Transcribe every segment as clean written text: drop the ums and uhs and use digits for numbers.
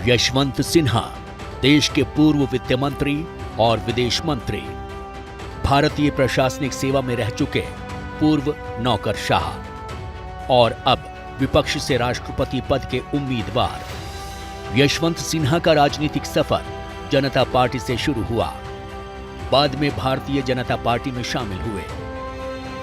यशवंत सिन्हा देश के पूर्व वित्त मंत्री और विदेश मंत्री, भारतीय प्रशासनिक सेवा में रह चुके पूर्व नौकरशाह और अब विपक्ष से राष्ट्रपति पद के उम्मीदवार। यशवंत सिन्हा का राजनीतिक सफर जनता पार्टी से शुरू हुआ, बाद में भारतीय जनता पार्टी में शामिल हुए।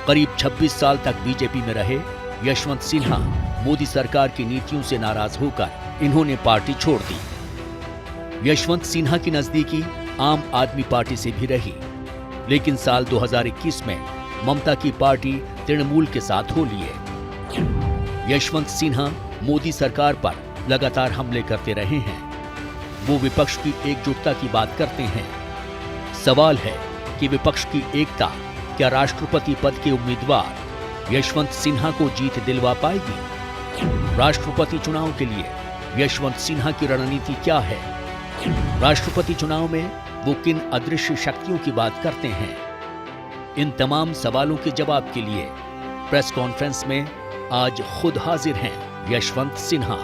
करीब 26 साल तक बीजेपी में रहे यशवंत सिन्हा मोदी सरकार की नीतियों से नाराज होकर इन्होंने पार्टी छोड़ दी। यशवंत सिन्हा की नजदीकी आम आदमी पार्टी से भी रही, लेकिन साल 2021 में ममता की पार्टी तृणमूल के साथ हो लिए। यशवंत सिन्हा मोदी सरकार पर लगातार हमले करते रहे हैं। वो विपक्ष की एकजुटता की बात करते हैं। सवाल है कि विपक्ष की एकता क्या राष्ट्रपति पद के उम्मीदवार यशवंत सिन्हा को जीत दिलवा पाएगी? राष्ट्रपति चुनाव के लिए यशवंत सिन्हा की रणनीति क्या है? राष्ट्रपति चुनाव में वो किन अदृश्य शक्तियों की बात करते हैं? इन तमाम सवालों के जवाब के लिए प्रेस कॉन्फ्रेंस में आज खुद हाजिर हैं यशवंत सिन्हा।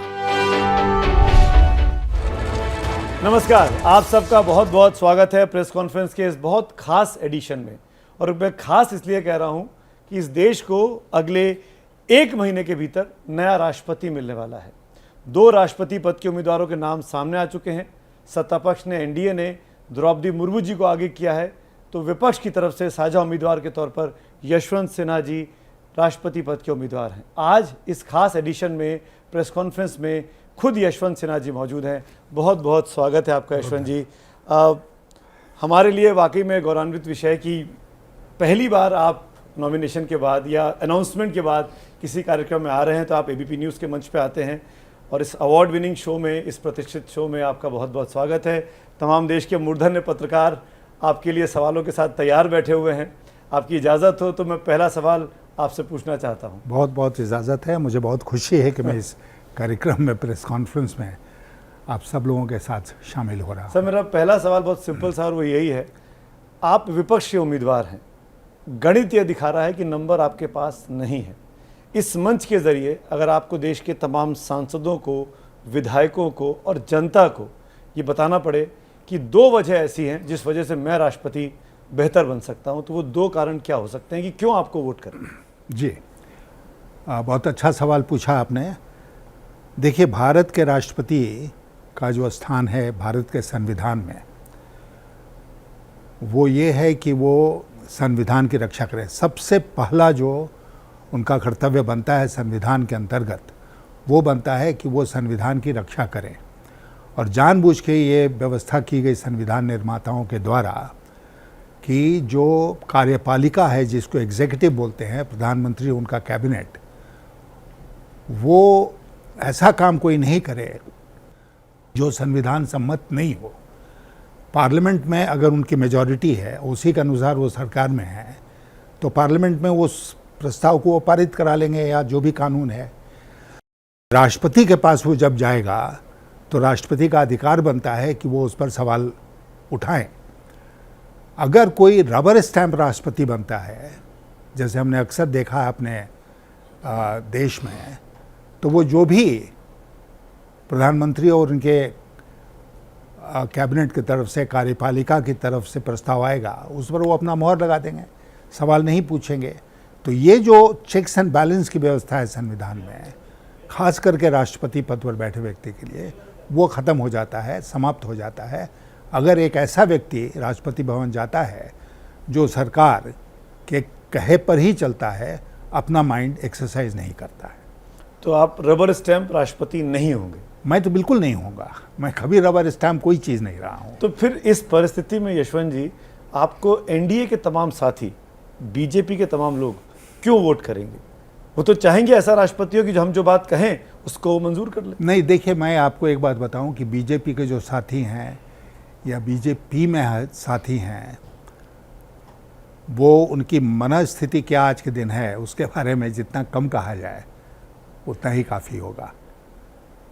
नमस्कार, आप सबका बहुत बहुत स्वागत है प्रेस कॉन्फ्रेंस के इस बहुत खास एडिशन में। और मैं खास इसलिए कह रहा हूं कि इस देश को अगले 1 महीने के भीतर नया राष्ट्रपति मिलने वाला है। 2 राष्ट्रपति पद के उम्मीदवारों के नाम सामने आ चुके हैं। सत्ता पक्ष ने, एनडीए ने द्रौपदी मुर्मू जी को आगे किया है, तो विपक्ष की तरफ से साझा उम्मीदवार के तौर पर यशवंत सिन्हा जी राष्ट्रपति पद के उम्मीदवार हैं। आज इस खास एडिशन में प्रेस कॉन्फ्रेंस में खुद यशवंत सिन्हा जी मौजूद हैं। बहुत बहुत स्वागत है आपका यशवंत जी। हमारे लिए वाकई में गौरवान्वित विषय कि पहली बार आप नॉमिनेशन के बाद या अनाउंसमेंट के बाद किसी कार्यक्रम में आ रहे हैं, तो आप एबीपी न्यूज़ के मंच पे आते हैं और इस अवार्ड विनिंग शो में, इस प्रतिष्ठित शो में आपका बहुत बहुत स्वागत है। तमाम देश के मूर्धन्य पत्रकार आपके लिए सवालों के साथ तैयार बैठे हुए हैं। आपकी इजाज़त हो तो मैं पहला सवाल आपसे पूछना चाहता हूँ। बहुत बहुत इजाज़त है। मुझे बहुत खुशी है कि मैं इस कार्यक्रम में, प्रेस कॉन्फ्रेंस में आप सब लोगों के साथ शामिल हो रहा हूँ। सर, मेरा पहला सवाल बहुत सिंपल सा और वो यही है, आप विपक्ष के उम्मीदवार हैं। गणित ये दिखा रहा है कि नंबर आपके पास नहीं है। इस मंच के ज़रिए अगर आपको देश के तमाम सांसदों को, विधायकों को और जनता को ये बताना पड़े कि 2 वजह ऐसी हैं जिस वजह से मैं राष्ट्रपति बेहतर बन सकता हूँ, तो वो 2 कारण क्या हो सकते हैं कि क्यों आपको वोट करें? जी, बहुत अच्छा सवाल पूछा आपने। देखिए, भारत के राष्ट्रपति का जो स्थान है भारत के संविधान में, वो ये है कि वो संविधान की रक्षा करें। सबसे पहला जो उनका कर्तव्य बनता है संविधान के अंतर्गत, वो बनता है कि वो संविधान की रक्षा करें। और जानबूझ के ये व्यवस्था की गई संविधान निर्माताओं के द्वारा कि जो कार्यपालिका है, जिसको एग्जीक्यूटिव बोलते हैं, प्रधानमंत्री, उनका कैबिनेट, वो ऐसा काम कोई नहीं करे जो संविधान सम्मत नहीं हो। पार्लियामेंट में अगर उनकी मेजॉरिटी है, उसी के अनुसार वो सरकार में है, तो पार्लियामेंट में वो प्रस्ताव को वो पारित करा लेंगे या जो भी कानून है। राष्ट्रपति के पास वो जब जाएगा तो राष्ट्रपति का अधिकार बनता है कि वो उस पर सवाल उठाएं। अगर कोई रबर स्टैंप राष्ट्रपति बनता है, जैसे हमने अक्सर देखा है अपने देश में, तो वो जो भी प्रधानमंत्री और उनके कैबिनेट की तरफ से, कार्यपालिका की तरफ से प्रस्ताव आएगा, उस पर वो अपना मोहर लगा देंगे, सवाल नहीं पूछेंगे। तो ये जो चेक्स एंड बैलेंस की व्यवस्था है संविधान में, खास करके राष्ट्रपति पद पर बैठे व्यक्ति के लिए, वो ख़त्म हो जाता है, समाप्त हो जाता है अगर एक ऐसा व्यक्ति राष्ट्रपति भवन जाता है जो सरकार के कहे पर ही चलता है, अपना माइंड एक्सरसाइज नहीं करता है। तो आप रबर स्टैंप राष्ट्रपति नहीं होंगे? मैं तो बिल्कुल नहीं होऊंगा। मैं कभी रबर स्टैंप कोई चीज़ नहीं रहा हूँ। तो फिर इस परिस्थिति में यशवंत जी, आपको एनडीए के तमाम साथी, बीजेपी के तमाम लोग क्यों वोट करेंगे? वो तो चाहेंगे ऐसा राष्ट्रपति हो कि जो हम जो बात कहें उसको मंजूर कर ले। नहीं, देखिए, मैं आपको एक बात बताऊं कि बीजेपी के जो साथी हैं या बीजेपी में साथी हैं, वो उनकी मनस्थिति क्या आज के दिन है, उसके बारे में जितना कम कहा जाए उतना ही काफ़ी होगा।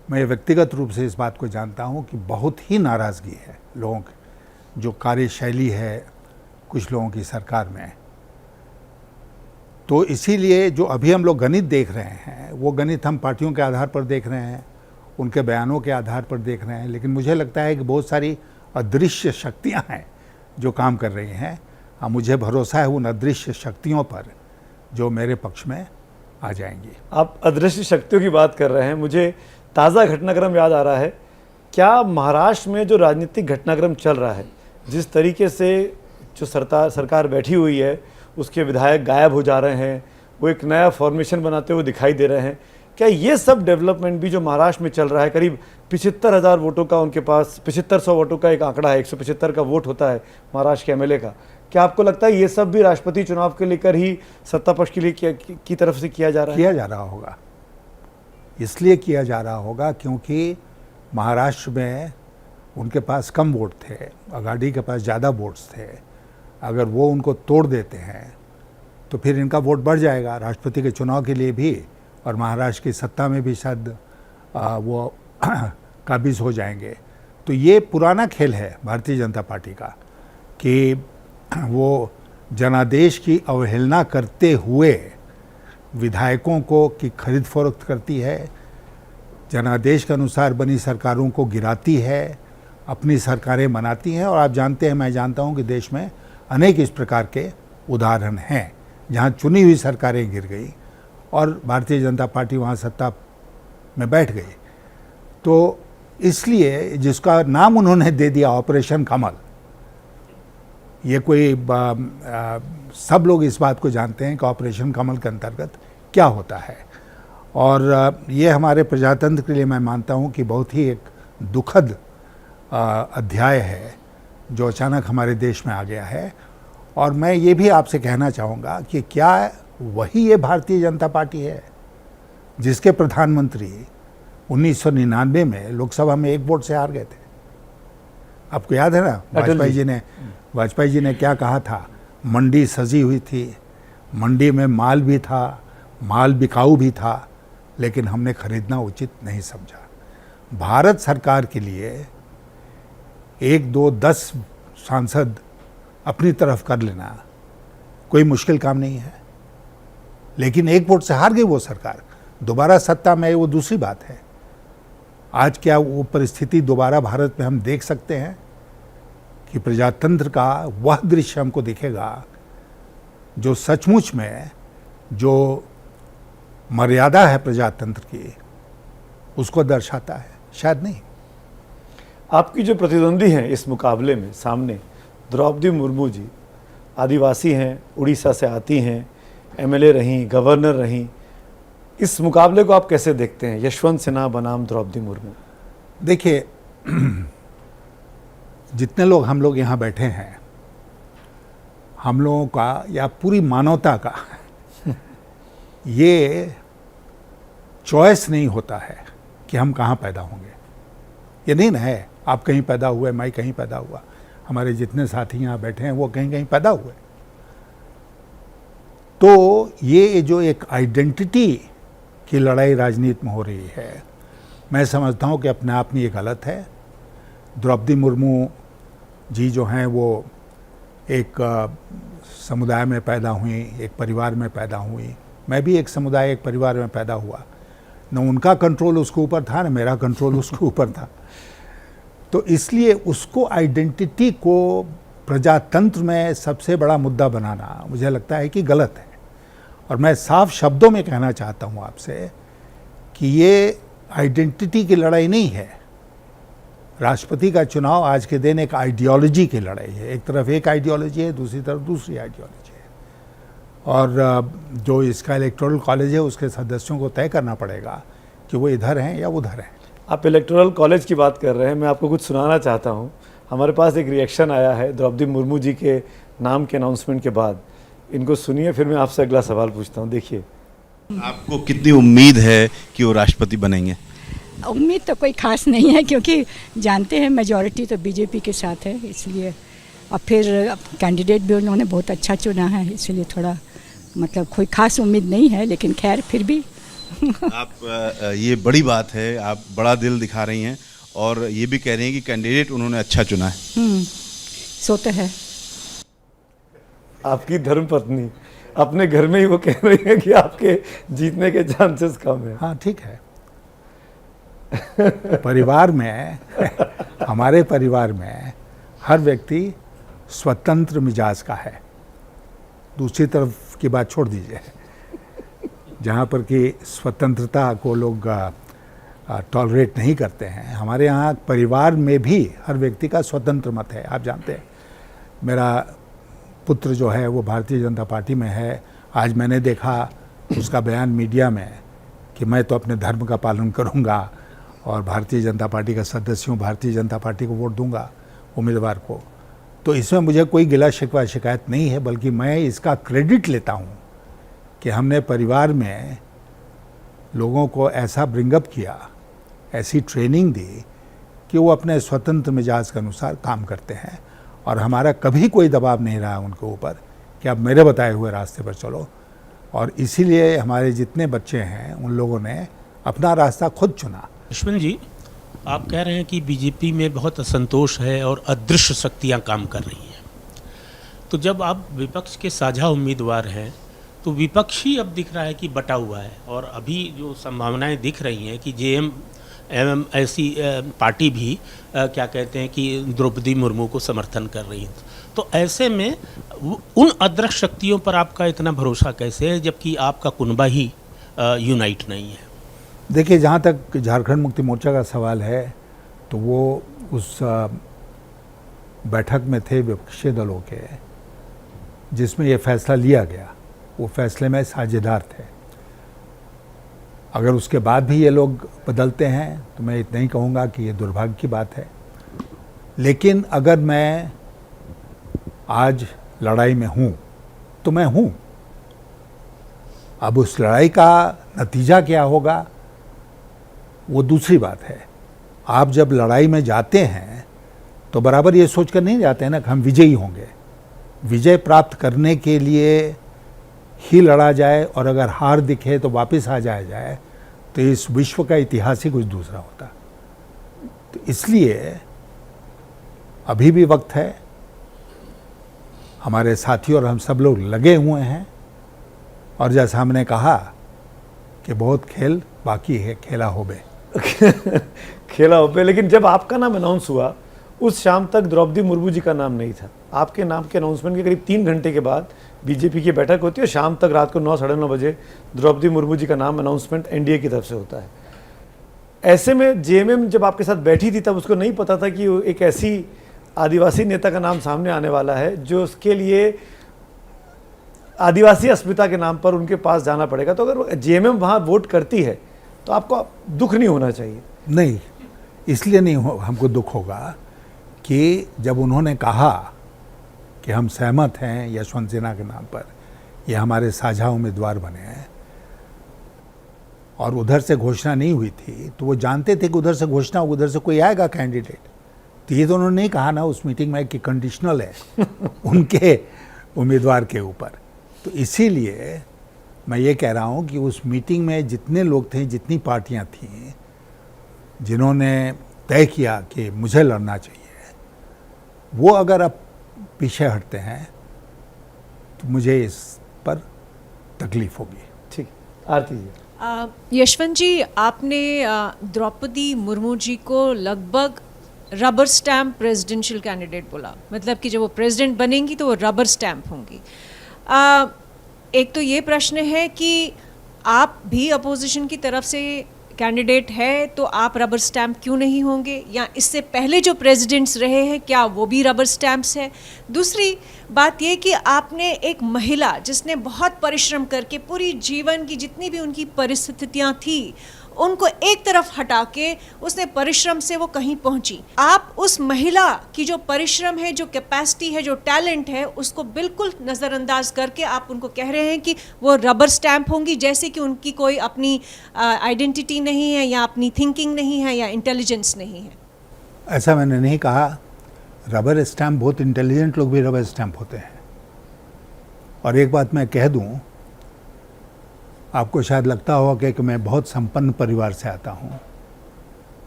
मैं व्यक्तिगत रूप से इस बात को जानता हूं कि बहुत ही नाराज़गी है लोगों की, जो कार्यशैली है कुछ लोगों की सरकार में। तो इसीलिए जो अभी हम लोग गणित देख रहे हैं, वो गणित हम पार्टियों के आधार पर देख रहे हैं, उनके बयानों के आधार पर देख रहे हैं, लेकिन मुझे लगता है कि बहुत सारी अदृश्य शक्तियां हैं जो काम कर रही हैं। मुझे भरोसा है उन अदृश्य शक्तियों पर जो मेरे पक्ष में आ जाएंगी। आप अदृश्य शक्तियों की बात कर रहे हैं, मुझे ताज़ा घटनाक्रम याद आ रहा है। क्या महाराष्ट्र में जो राजनीतिक घटनाक्रम चल रहा है, जिस तरीके से जो सरकार बैठी हुई है, उसके विधायक गायब हो जा रहे हैं, वो एक नया फॉर्मेशन बनाते हुए दिखाई दे रहे हैं, क्या ये सब डेवलपमेंट भी जो महाराष्ट्र में चल रहा है, करीब 75,000 वोटों का उनके पास 7500 वोटों का एक आंकड़ा है, 175 का वोट होता है महाराष्ट्र के एमएलए का, क्या आपको लगता है ये सब भी राष्ट्रपति चुनाव के लेकर ही सत्ता पक्ष के लिए की तरफ से किया जा रहा है? किया जा रहा होगा, इसलिए किया जा रहा होगा क्योंकि महाराष्ट्र में उनके पास कम वोट थे, अघाड़ी के पास ज़्यादा वोट्स थे। अगर वो उनको तोड़ देते हैं तो फिर इनका वोट बढ़ जाएगा राष्ट्रपति के चुनाव के लिए भी, और महाराष्ट्र की सत्ता में भी शायद वो काबिज हो जाएंगे। तो ये पुराना खेल है भारतीय जनता पार्टी का कि वो जनादेश की अवहेलना करते हुए विधायकों को की खरीद फरोख्त करती है, जनादेश के अनुसार बनी सरकारों को गिराती है, अपनी सरकारें बनाती हैं। और आप जानते हैं, मैं जानता हूं कि देश में अनेक इस प्रकार के उदाहरण हैं जहां चुनी हुई सरकारें गिर गई और भारतीय जनता पार्टी वहां सत्ता में बैठ गई। तो इसलिए जिसका नाम उन्होंने दे दिया ऑपरेशन कमल, ये कोई सब लोग इस बात को जानते हैं कि ऑपरेशन कमल के अंतर्गत क्या होता है। और ये हमारे प्रजातंत्र के लिए मैं मानता हूँ कि बहुत ही एक दुखद अध्याय है जो अचानक हमारे देश में आ गया है। और मैं ये भी आपसे कहना चाहूँगा कि क्या वही ये भारतीय जनता पार्टी है जिसके प्रधानमंत्री 1999 में लोकसभा में एक वोट से हार गए थे? आपको याद है ना, वाजपेयी जी ने क्या कहा था? मंडी सजी हुई थी, मंडी में माल भी था, माल बिकाऊ भी था, लेकिन हमने खरीदना उचित नहीं समझा। भारत सरकार के लिए 1, 2, 10 सांसद अपनी तरफ कर लेना कोई मुश्किल काम नहीं है, लेकिन एक वोट से हार गई वो सरकार। दोबारा सत्ता में वो दूसरी बात है। आज क्या वो परिस्थिति दोबारा भारत में हम देख सकते हैं कि प्रजातंत्र का वह दृश्य हमको दिखेगा जो सचमुच में जो मर्यादा है प्रजातंत्र की उसको दर्शाता है? शायद नहीं। आपकी जो प्रतिद्वंदी हैं इस मुकाबले में सामने, द्रौपदी मुर्मू जी, आदिवासी हैं, उड़ीसा से आती हैं, एमएलए रहीं, गवर्नर रहीं, इस मुकाबले को आप कैसे देखते हैं, यशवंत सिन्हा बनाम द्रौपदी मुर्मू? देखिए, जितने लोग हम लोग यहाँ बैठे हैं, हम लोगों का या पूरी मानवता का ये चॉइस नहीं होता है कि हम कहाँ पैदा होंगे। ये नहीं ना है आप कहीं पैदा हुए, मैं कहीं पैदा हुआ, हमारे जितने साथी यहाँ बैठे हैं वो कहीं कहीं पैदा हुए। तो ये जो एक आइडेंटिटी की लड़ाई राजनीति में हो रही है, मैं समझता हूँ कि अपने आप में ये गलत है। द्रौपदी मुर्मू जी जो हैं वो एक समुदाय में पैदा हुई, एक परिवार में पैदा हुई। मैं भी एक समुदाय, एक परिवार में पैदा हुआ। न उनका कंट्रोल उसके ऊपर था, न मेरा कंट्रोल उसके ऊपर था। तो इसलिए उसको आइडेंटिटी को प्रजातंत्र में सबसे बड़ा मुद्दा बनाना मुझे लगता है कि गलत है। और मैं साफ शब्दों में कहना चाहता हूँ आपसे कि ये आइडेंटिटी की लड़ाई नहीं है। राष्ट्रपति का चुनाव आज के दिन एक आइडियोलॉजी की लड़ाई है। एक तरफ एक आइडियोलॉजी है, दूसरी तरफ दूसरी आइडियोलॉजी है। और जो इसका इलेक्टोरल कॉलेज है उसके सदस्यों को तय करना पड़ेगा कि वो इधर हैं या उधर हैं। आप इलेक्टोरल कॉलेज की बात कर रहे हैं, मैं आपको कुछ सुनाना चाहता हूँ। हमारे पास एक रिएक्शन आया है द्रौपदी मुर्मू जी के नाम के अनाउंसमेंट के बाद। इनको सुनिए, फिर मैं आपसे अगला सवाल पूछता हूँ। देखिए, आपको कितनी उम्मीद है कि वो राष्ट्रपति बनेंगे? उम्मीद तो कोई खास नहीं है, क्योंकि जानते हैं मेजॉरिटी तो बीजेपी के साथ है, इसलिए। और फिर कैंडिडेट भी उन्होंने बहुत अच्छा चुना है, इसलिए थोड़ा मतलब कोई खास उम्मीद नहीं है, लेकिन खैर फिर भी आप ये बड़ी बात है, आप बड़ा दिल दिखा रही हैं और ये भी कह रही हैं कि कैंडिडेट उन्होंने अच्छा चुना है। सो तो है। आपकी धर्मपत्नी अपने घर में ही वो कह रही है कि आपके जीतने के चांसेस कम है। हाँ, ठीक है। परिवार में हमारे परिवार में हर व्यक्ति स्वतंत्र मिजाज का है। दूसरी तरफ की बात छोड़ दीजिए, जहाँ पर कि स्वतंत्रता को लोग टॉलरेट नहीं करते हैं, हमारे यहाँ परिवार में भी हर व्यक्ति का स्वतंत्र मत है। आप जानते हैं मेरा पुत्र जो है वो भारतीय जनता पार्टी में है। आज मैंने देखा उसका बयान मीडिया में कि मैं तो अपने धर्म का पालन करूंगा और भारतीय जनता पार्टी का सदस्य हूँ, भारतीय जनता पार्टी को वोट दूंगा उम्मीदवार को। तो इसमें मुझे कोई गिला शिकवा शिकायत नहीं है, बल्कि मैं इसका क्रेडिट लेता हूँ कि हमने परिवार में लोगों को ऐसा ब्रिंगअप किया, ऐसी ट्रेनिंग दी कि वो अपने स्वतंत्र मिजाज के अनुसार काम करते हैं और हमारा कभी कोई दबाव नहीं रहा उनके ऊपर कि आप मेरे बताए हुए रास्ते पर चलो। और इसीलिए हमारे जितने बच्चे हैं उन लोगों ने अपना रास्ता खुद चुना। यशवंत जी, आप कह रहे हैं कि बीजेपी में बहुत असंतोष है और अदृश्य शक्तियां काम कर रही हैं। तो जब आप विपक्ष के साझा उम्मीदवार हैं तो विपक्ष ही अब दिख रहा है कि बटा हुआ है और अभी जो संभावनाएं दिख रही हैं कि जेएम एवं ऐसी पार्टी भी क्या कहते हैं कि द्रौपदी मुर्मू को समर्थन कर रही है। तो ऐसे में उन अदृश्य शक्तियों पर आपका इतना भरोसा कैसे है जबकि आपका कुनबा ही यूनाइट नहीं है? देखिए, जहाँ तक झारखंड मुक्ति मोर्चा का सवाल है तो वो उस बैठक में थे विपक्षी दलों के जिसमें ये फैसला लिया गया, वो फैसले में साझेदार थे। अगर उसके बाद भी ये लोग बदलते हैं तो मैं इतना ही कहूँगा कि ये दुर्भाग्य की बात है। लेकिन अगर मैं आज लड़ाई में हूँ तो मैं हूँ। अब उस लड़ाई का नतीजा क्या होगा वो दूसरी बात है। आप जब लड़ाई में जाते हैं तो बराबर ये सोचकर नहीं जाते हैं ना कि हम विजयी होंगे। विजय प्राप्त करने के लिए ही लड़ा जाए और अगर हार दिखे तो वापस आ जाए तो इस विश्व का इतिहास ही कुछ दूसरा होता। तो इसलिए अभी भी वक्त है, हमारे साथी और हम सब लोग लगे हुए हैं और जैसा हमने कहा कि बहुत खेल बाकी है, खेला होबे। खेला होबे। लेकिन जब आपका नाम अनाउंस हुआ उस शाम तक द्रौपदी मुर्मू जी का नाम नहीं था। आपके नाम के अनाउंसमेंट के करीब 3 घंटे के बाद बीजेपी की बैठक होती है और शाम तक रात को 9 साढ़े 9 बजे द्रौपदी मुर्मू जी का नाम अनाउंसमेंट एनडीए की तरफ से होता है। ऐसे में जेएमएम जब आपके साथ बैठी थी तब उसको नहीं पता था कि एक ऐसी आदिवासी नेता का नाम सामने आने वाला है जो उसके लिए आदिवासी अस्मिता के नाम पर उनके पास जाना पड़ेगा। तो अगर जेएमएम वहाँ वोट करती है तो आपको दुख नहीं होना चाहिए? नहीं, इसलिए नहीं हमको दुख होगा कि जब उन्होंने कहा कि हम सहमत हैं यशवंत सिन्हा के नाम पर, ये हमारे साझा उम्मीदवार बने हैं, और उधर से घोषणा नहीं हुई थी तो वो जानते थे कि उधर से घोषणा उधर से कोई आएगा कैंडिडेट। तो ये तो उन्होंने नहीं कहा ना उस मीटिंग में कि कंडीशनल है उनके उम्मीदवार के ऊपर। तो इसीलिए मैं ये कह रहा हूँ कि उस मीटिंग में जितने लोग थे, जितनी पार्टियाँ थीं जिन्होंने तय किया कि मुझे लड़ना चाहिए, वो अगर अब पीछे हटते हैं तो मुझे इस पर तकलीफ होगी। ठीक, आरती जी। यशवंत जी, आपने द्रौपदी मुर्मू जी को लगभग रबर स्टैम्प प्रेसिडेंशियल कैंडिडेट बोला, मतलब कि जब वो प्रेसिडेंट बनेंगी तो वो रबर स्टैम्प होंगी। एक तो ये प्रश्न है कि आप भी अपोजिशन की तरफ से कैंडिडेट है तो आप रबर स्टैम्प क्यों नहीं होंगे, या इससे पहले जो प्रेसिडेंट्स रहे हैं क्या वो भी रबर स्टैम्प्स है? दूसरी बात ये कि आपने एक महिला जिसने बहुत परिश्रम करके पूरी जीवन की जितनी भी उनकी परिस्थितियां थी उनको एक तरफ हटा के उसने परिश्रम से वो कहीं पहुंची, आप उस महिला की जो परिश्रम है, जो कैपेसिटी है, जो टैलेंट है, उसको बिल्कुल नज़रअंदाज करके आप उनको कह रहे हैं कि वो रबर स्टैम्प होंगी, जैसे कि उनकी कोई अपनी आइडेंटिटी नहीं है या अपनी थिंकिंग नहीं है या इंटेलिजेंस नहीं है। ऐसा मैंने नहीं कहा। रबर स्टैम्प, बहुत इंटेलिजेंट लोग भी रबर स्टैम्प होते हैं। और एक बात मैं कह दूं, आपको शायद लगता होगा कि मैं बहुत संपन्न परिवार से आता हूँ।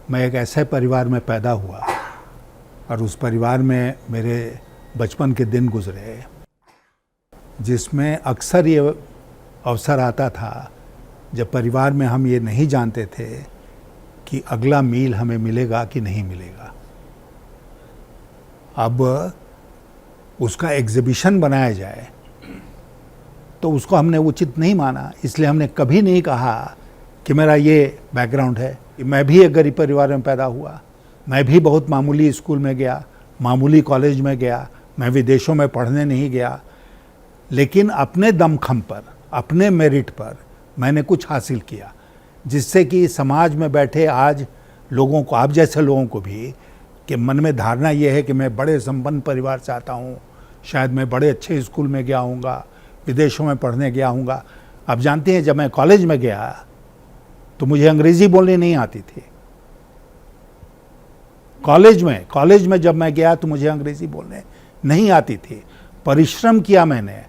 मैं एक ऐसे परिवार में पैदा हुआ और उस परिवार में मेरे बचपन के दिन गुजरे जिसमें अक्सर ये अवसर आता था जब परिवार में हम ये नहीं जानते थे कि अगला मील हमें मिलेगा कि नहीं मिलेगा। अब उसका एग्जीबिशन बनाया जाए तो उसको हमने उचित नहीं माना, इसलिए हमने कभी नहीं कहा कि मेरा ये बैकग्राउंड है। मैं भी एक गरीब परिवार में पैदा हुआ, मैं भी बहुत मामूली स्कूल में गया, मामूली कॉलेज में गया, मैं विदेशों में पढ़ने नहीं गया, लेकिन अपने दमखम पर, अपने मेरिट पर मैंने कुछ हासिल किया, जिससे कि समाज में बैठे आज लोगों को, आप जैसे लोगों को भी, कि मन में धारणा ये है कि मैं बड़े संपन्न परिवार से आता हूँ, शायद मैं बड़े अच्छे स्कूल में गया हूँगा, विदेशों में पढ़ने गया हूँगा। आप जानते हैं, जब मैं कॉलेज में गया तो मुझे अंग्रेज़ी बोलनी नहीं आती थी। कॉलेज में जब मैं गया तो मुझे अंग्रेज़ी बोलने नहीं आती थी। परिश्रम किया मैंने,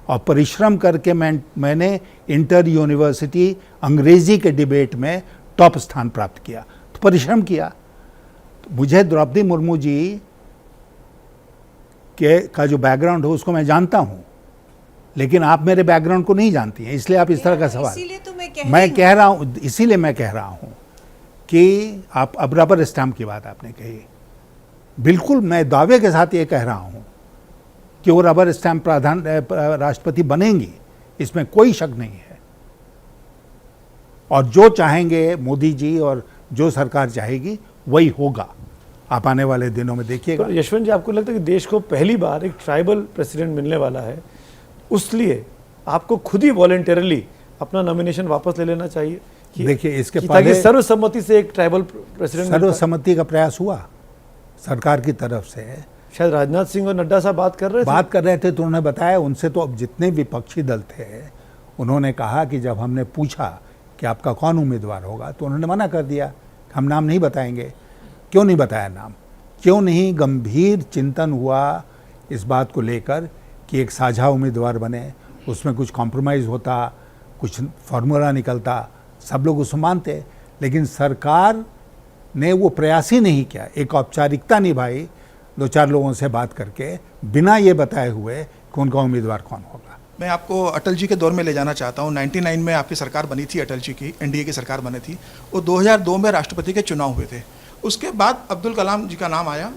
और परिश्रम करके मैंने इंटर यूनिवर्सिटी अंग्रेज़ी के डिबेट में टॉप स्थान प्राप्त किया। तो परिश्रम किया। तो मुझे द्रौपदी मुर्मू जी का जो बैकग्राउंड है उसको मैं जानता हूँ, लेकिन आप मेरे बैकग्राउंड को नहीं जानती हैं, इसलिए आप इस तरह का सवाल। इसीलिए तो इसीलिए मैं कह रहा हूँ कि आप, अब रबर स्टैम्प की बात आपने कही, बिल्कुल मैं दावे के साथ ये कह रहा हूँ कि वो रबर स्टैम्प राष्ट्रपति बनेंगी, इसमें कोई शक नहीं है। और जो चाहेंगे मोदी जी और जो सरकार चाहेगी वही होगा। आप आने वाले दिनों में देखिएगा। तो यशवंत जी, आपको लगता है कि देश को पहली बार एक ट्राइबल प्रेसिडेंट मिलने वाला है, उसलिए आपको खुद ही वॉलंटरली अपना नॉमिनेशन वापस ले लेना चाहिए? देखिए, इसके पहले सर्वसम्मति से एक ट्राइबल प्रेसिडेंट, सर्वसम्मति का प्रयास हुआ सरकार की तरफ से। शायद राजनाथ सिंह और नड्डा साहब बात कर रहे थे तो उन्होंने बताया, उनसे तो अब जितने विपक्षी दल थे उन्होंने कहा कि जब हमने पूछा कि आपका कौन उम्मीदवार होगा तो उन्होंने मना कर दिया, हम नाम नहीं बताएंगे। क्यों नहीं बताया नाम? क्यों नहीं गंभीर चिंतन हुआ इस बात को लेकर कि एक साझा उम्मीदवार बने, उसमें कुछ कॉम्प्रोमाइज़ होता, कुछ फार्मूला निकलता, सब लोग उसको मानते। लेकिन सरकार ने वो प्रयास ही नहीं किया, एक औपचारिकता निभाई, 2-4 लोगों से बात करके, बिना ये बताए हुए कि उनका उम्मीदवार कौन होगा। मैं आपको अटल जी के दौर में ले जाना चाहता हूँ। 99 में आपकी सरकार बनी थी, अटल जी की एनडीए की सरकार बनी थी। वो 2002 में राष्ट्रपति के चुनाव हुए थे। उसके बाद अब्दुल कलाम जी का नाम आया,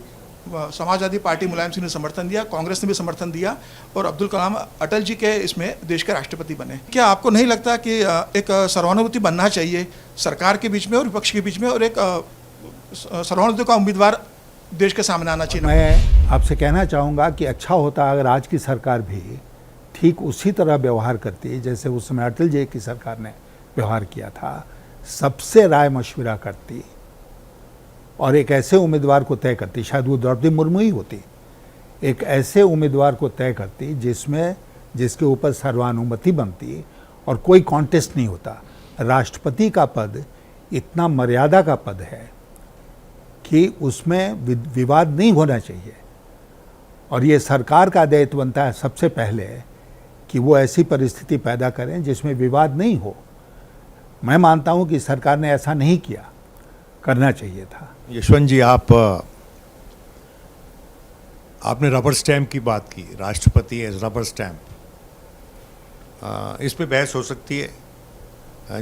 समाजवादी पार्टी मुलायम सिंह ने समर्थन दिया, कांग्रेस ने भी समर्थन दिया, और अब्दुल कलाम अटल जी के इसमें देश के राष्ट्रपति बने। क्या आपको नहीं लगता कि एक सहानुभूति बनना चाहिए सरकार के बीच में और विपक्ष के बीच में, और एक सहानुभूति का उम्मीदवार देश के सामने आना चाहिए? मैं आपसे कहना चाहूँगा कि अच्छा होता अगर आज की सरकार भी ठीक उसी तरह व्यवहार करती जैसे उस समय अटल जी की सरकार ने व्यवहार किया था, सबसे राय मशविरा करती और एक ऐसे उम्मीदवार को तय करती, शायद वो द्रौपदी मुर्मू ही होती, एक ऐसे उम्मीदवार को तय करती जिसके ऊपर सर्वानुमति बनती और कोई कॉन्टेस्ट नहीं होता। राष्ट्रपति का पद इतना मर्यादा का पद है कि उसमें विवाद नहीं होना चाहिए, और ये सरकार का दायित्व बनता है सबसे पहले कि वो ऐसी परिस्थिति पैदा करें जिसमें विवाद नहीं हो। मैं मानता हूं कि सरकार ने ऐसा नहीं किया, करना चाहिए था। यशवंत जी, आपने रबर स्टैम्प की बात की, राष्ट्रपति एज रबर स्टैम्प, इस पे बहस हो सकती है,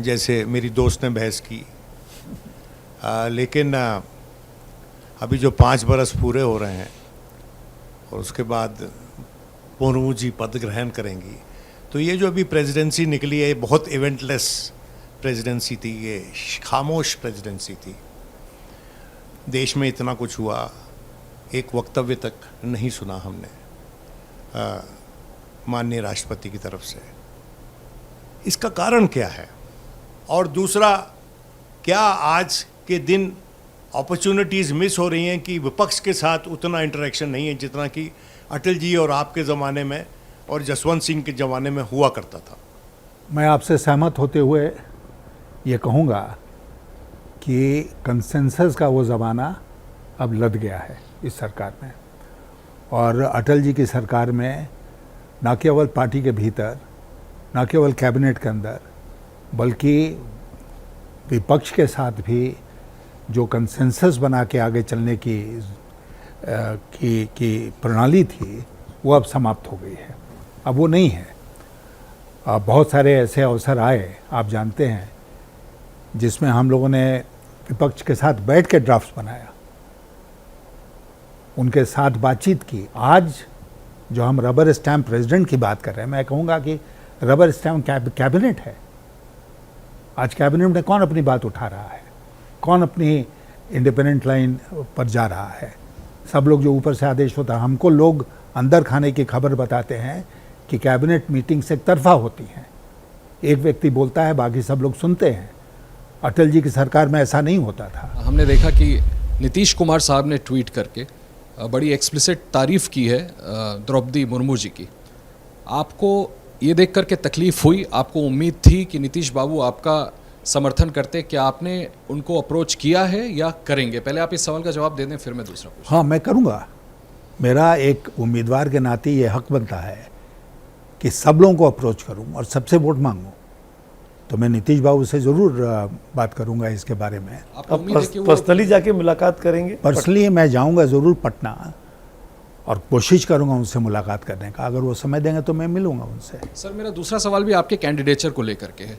जैसे मेरी दोस्त ने बहस की, लेकिन अभी जो 5 बरस पूरे हो रहे हैं और उसके बाद मुर्मू जी पद ग्रहण करेंगी, तो ये जो अभी प्रेसिडेंसी निकली है, ये बहुत इवेंटलेस प्रेसिडेंसी थी, ये खामोश प्रेसिडेंसी थी। देश में इतना कुछ हुआ, एक वक्तव्य तक नहीं सुना हमने माननीय राष्ट्रपति की तरफ से। इसका कारण क्या है? और दूसरा, क्या आज के दिन अपॉर्चुनिटीज़ मिस हो रही हैं कि विपक्ष के साथ उतना इंटरेक्शन नहीं है जितना कि अटल जी और आपके ज़माने में और जसवंत सिंह के ज़माने में हुआ करता था? मैं आपसे सहमत होते हुए ये कहूँगा कि कंसेंसस का वो ज़माना अब लद गया है इस सरकार में, और अटल जी की सरकार में न केवल पार्टी के भीतर, न केवल कैबिनेट के अंदर, बल्कि विपक्ष के साथ भी जो कंसेंसस बना के आगे चलने की प्रणाली थी, वो अब समाप्त हो गई है, अब वो नहीं है। बहुत सारे ऐसे अवसर आए, आप जानते हैं, जिसमें हम लोगों ने विपक्ष के साथ बैठ के ड्राफ्ट बनाया, उनके साथ बातचीत की। आज जो हम रबर स्टैम्प प्रेसिडेंट की बात कर रहे हैं, मैं कहूँगा कि रबर स्टैम्प कैबिनेट है। आज कैबिनेट में कौन अपनी बात उठा रहा है, कौन अपनी इंडिपेंडेंट लाइन पर जा रहा है? सब लोग जो ऊपर से आदेश होता है, हमको लोग अंदर खाने की खबर बताते हैं कि कैबिनेट मीटिंग्स एक तरफा होती हैं, एक व्यक्ति बोलता है, बाकी सब लोग सुनते हैं। अटल जी की सरकार में ऐसा नहीं होता था। हमने देखा कि नीतीश कुमार साहब ने ट्वीट करके बड़ी एक्सप्लिसिट तारीफ़ की है द्रौपदी मुर्मू जी की। आपको ये देख कर के तकलीफ़ हुई? आपको उम्मीद थी कि नीतीश बाबू आपका समर्थन करते? क्या आपने उनको अप्रोच किया है या करेंगे? पहले आप इस सवाल का जवाब दे दें, फिर मैं दूसरा पूछूं। हाँ, मैं करूँगा। मेरा एक उम्मीदवार के नाते ये हक बनता है कि सब लोगों को अप्रोच करूँ और सबसे वोट मांगूँ। तो मैं नीतीश बाबू से ज़रूर बात करूँगा इसके बारे में। आपको उम्मीद है कि वो पर्सनली जाके मुलाकात करेंगे? पर्सनली मैं जाऊँगा ज़रूर पटना और कोशिश करूँगा उनसे मुलाकात करने का। अगर वो समय देंगे तो मैं मिलूँगा उनसे। सर, मेरा दूसरा सवाल भी आपके कैंडिडेचर को लेकर के है।